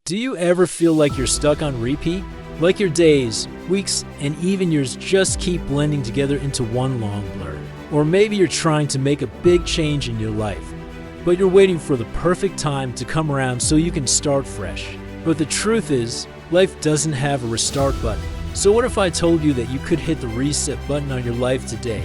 Do you ever feel like you're stuck on repeat? Like your days, weeks, and even years just keep blending together into one long blur? Or maybe you're trying to make a big change in your life, but you're waiting for the perfect time to come around so you can start fresh. But the truth is, life doesn't have a restart button. So what if I told you that you could hit the reset button on your life today?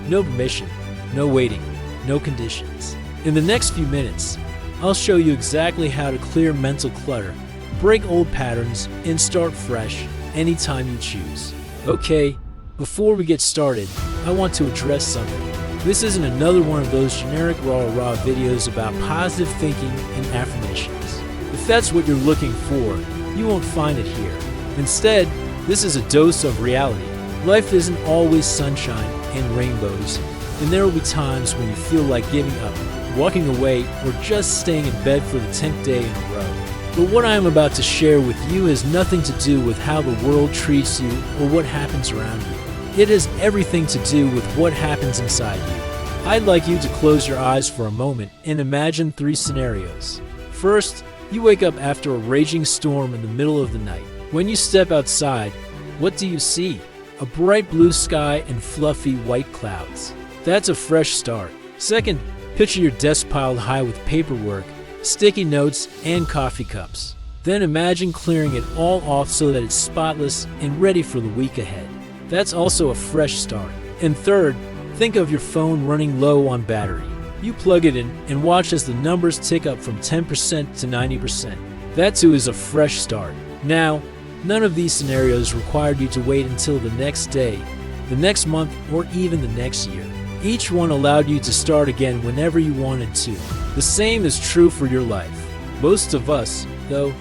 No permission, no waiting, no conditions. In the next few minutes, I'll show you exactly how to clear mental clutter, break old patterns, and start fresh anytime you choose. Okay, before we get started, I want to address something. This isn't another one of those generic rah-rah videos about positive thinking and affirmations. If that's what you're looking for, you won't find it here. Instead, this is a dose of reality. Life isn't always sunshine and rainbows, and there will be times when you feel like giving up, walking away, or just staying in bed for the 10th day in a row. But what I am about to share with you has nothing to do with how the world treats you or what happens around you. It has everything to do with what happens inside you. I'd like you to close your eyes for a moment and imagine 3 scenarios. First, you wake up after a raging storm in the middle of the night. When you step outside, what do you see? A bright blue sky and fluffy white clouds. That's a fresh start. Second, picture your desk piled high with paperwork, sticky notes, and coffee cups. Then imagine clearing it all off so that it's spotless and ready for the week ahead. That's also a fresh start. And third, think of your phone running low on battery. You plug it in and watch as the numbers tick up from 10% to 90%. That too is a fresh start. Now, none of these scenarios required you to wait until the next day, the next month, or even the next year. Each one allowed you to start again whenever you wanted to. The same is true for your life. Most of us, though,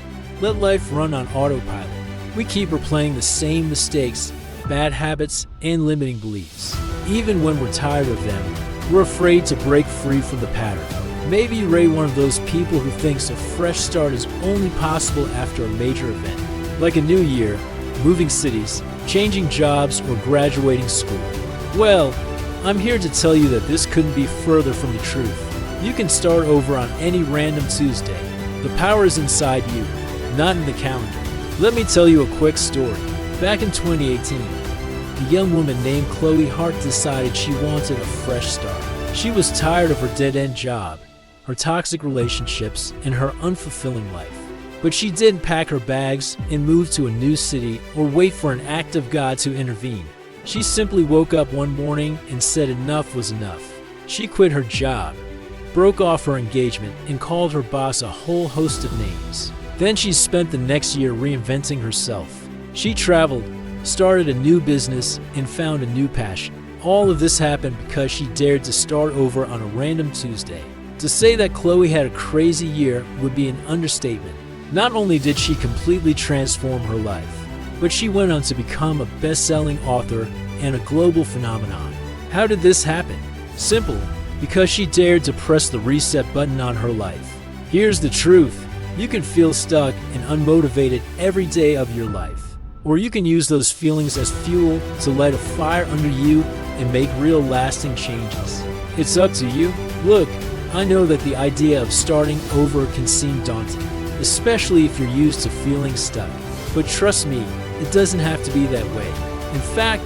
let life run on autopilot. We keep replaying the same mistakes, bad habits, and limiting beliefs. Even when we're tired of them, we're afraid to break free from the pattern. Maybe you're one of those people who thinks a fresh start is only possible after a major event, like a new year, moving cities, changing jobs, or graduating school. Well, I'm here to tell you that this couldn't be further from the truth. You can start over on any random Tuesday. The power is inside you, not in the calendar. Let me tell you a quick story. Back in 2018, a young woman named Chloe Hart decided she wanted a fresh start. She was tired of her dead-end job, her toxic relationships, and her unfulfilling life. But she didn't pack her bags and move to a new city or wait for an act of God to intervene. She simply woke up one morning and said enough was enough. She quit her job, broke off her engagement, and called her boss a whole host of names. Then she spent the next year reinventing herself. She traveled, started a new business, and found a new passion. All of this happened because she dared to start over on a random Tuesday. To say that Chloe had a crazy year would be an understatement. Not only did she completely transform her life, but she went on to become a best-selling author and a global phenomenon. How did this happen? Simple, because she dared to press the reset button on her life. Here's the truth. You can feel stuck and unmotivated every day of your life. Or you can use those feelings as fuel to light a fire under you and make real lasting changes. It's up to you. Look, I know that the idea of starting over can seem daunting, especially if you're used to feeling stuck. But trust me, it doesn't have to be that way. In fact,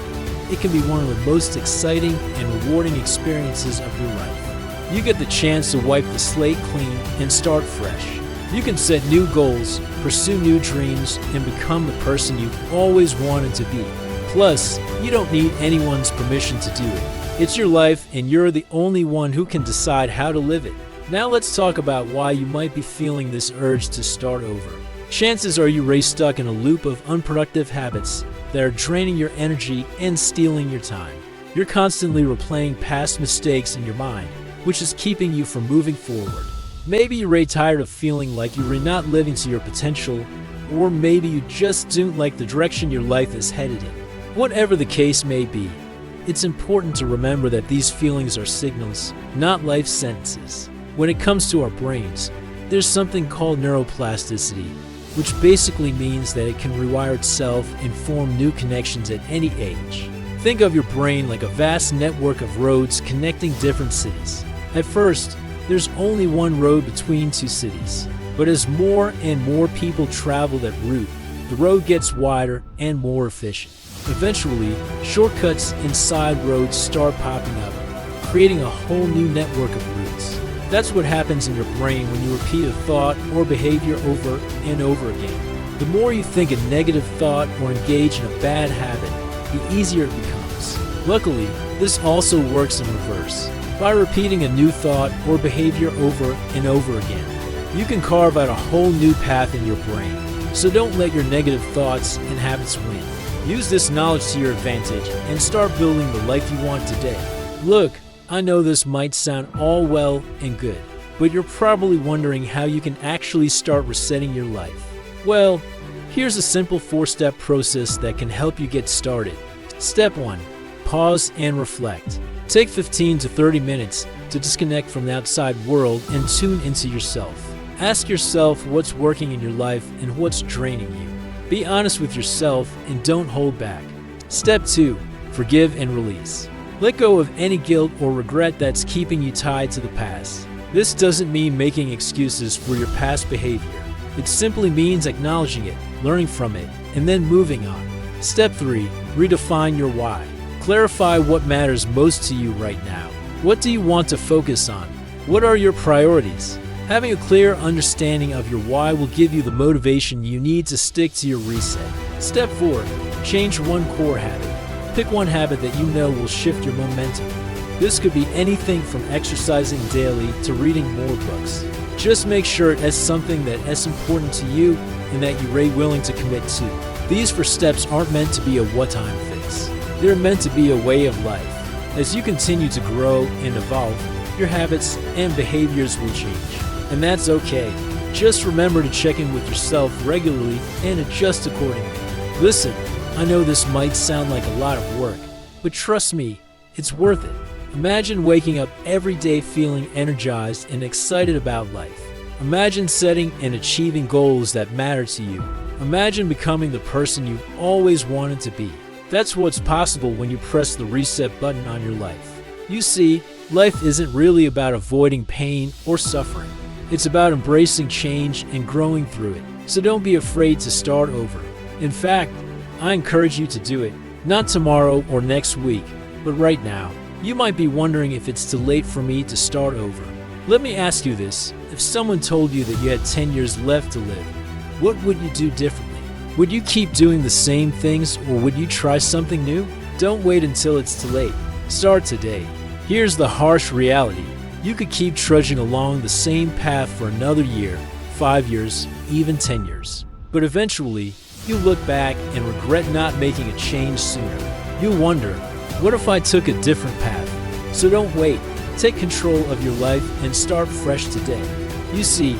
it can be one of the most exciting and rewarding experiences of your life. You get the chance to wipe the slate clean and start fresh. You can set new goals, pursue new dreams, and become the person you've always wanted to be. Plus, you don't need anyone's permission to do it. It's your life, and you're the only one who can decide how to live it. Now let's talk about why you might be feeling this urge to start over. Chances are you're stuck in a loop of unproductive habits that are draining your energy and stealing your time. You're constantly replaying past mistakes in your mind, which is keeping you from moving forward. Maybe you're tired of feeling like you're not living to your potential, or maybe you just don't like the direction your life is headed in. Whatever the case may be, it's important to remember that these feelings are signals, not life sentences. When it comes to our brains, there's something called neuroplasticity, which basically means that it can rewire itself and form new connections at any age. Think of your brain like a vast network of roads connecting different cities. At first, there's only one road between 2 cities. But as more and more people travel that route, the road gets wider and more efficient. Eventually, shortcuts and side roads start popping up, creating a whole new network of routes. That's what happens in your brain when you repeat a thought or behavior over and over again. The more you think a negative thought or engage in a bad habit, the easier it becomes. Luckily, this also works in reverse. By repeating a new thought or behavior over and over again, you can carve out a whole new path in your brain. So don't let your negative thoughts and habits win. Use this knowledge to your advantage and start building the life you want today. Look, I know this might sound all well and good, but you're probably wondering how you can actually start resetting your life. Well, here's a simple 4-step process that can help you get started. Step 1. Pause and reflect. Take 15 to 30 minutes to disconnect from the outside world and tune into yourself. Ask yourself what's working in your life and what's draining you. Be honest with yourself and don't hold back. Step 2. Forgive and release. Let go of any guilt or regret that's keeping you tied to the past. This doesn't mean making excuses for your past behavior. It simply means acknowledging it, learning from it, and then moving on. Step 3. Redefine your why. Clarify what matters most to you right now. What do you want to focus on? What are your priorities? Having a clear understanding of your why will give you the motivation you need to stick to your reset. Step 4. Change one core habit. Pick one habit that you know will shift your momentum. This could be anything from exercising daily to reading more books. Just make sure it's something that is important to you and that you're willing to commit to. These 4 steps aren't meant to be a one-time fix. They're meant to be a way of life. As you continue to grow and evolve, your habits and behaviors will change. And that's okay. Just remember to check in with yourself regularly and adjust accordingly. Listen, I know this might sound like a lot of work, but trust me, it's worth it. Imagine waking up every day feeling energized and excited about life. Imagine setting and achieving goals that matter to you. Imagine becoming the person you've always wanted to be. That's what's possible when you press the reset button on your life. You see, life isn't really about avoiding pain or suffering. It's about embracing change and growing through it. So don't be afraid to start over. In fact, I encourage you to do it, not tomorrow or next week, but right now. You might be wondering if it's too late for me to start over. Let me ask you this. If someone told you that you had 10 years left to live, what would you do differently? Would you keep doing the same things or would you try something new? Don't wait until it's too late. Start today. Here's the harsh reality. You could keep trudging along the same path for another year, 5 years, even 10 years. But eventually, you look back and regret not making a change sooner. You'll wonder, what if I took a different path? So don't wait. Take control of your life and start fresh today. You see,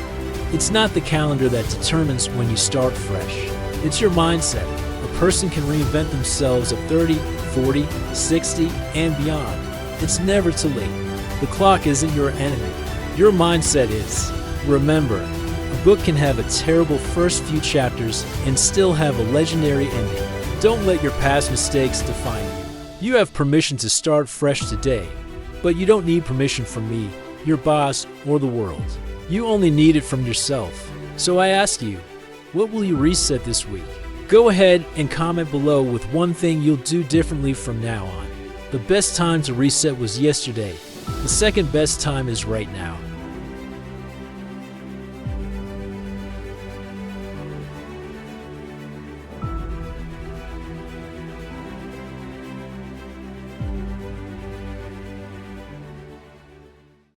it's not the calendar that determines when you start fresh. It's your mindset. A person can reinvent themselves at 30, 40, 60, and beyond. It's never too late. The clock isn't your enemy. Your mindset is. Remember, a book can have a terrible first few chapters and still have a legendary ending. Don't let your past mistakes define you. You have permission to start fresh today, but you don't need permission from me, your boss, or the world. You only need it from yourself. So I ask you, what will you reset this week? Go ahead and comment below with one thing you'll do differently from now on. The best time to reset was yesterday. The second best time is right now.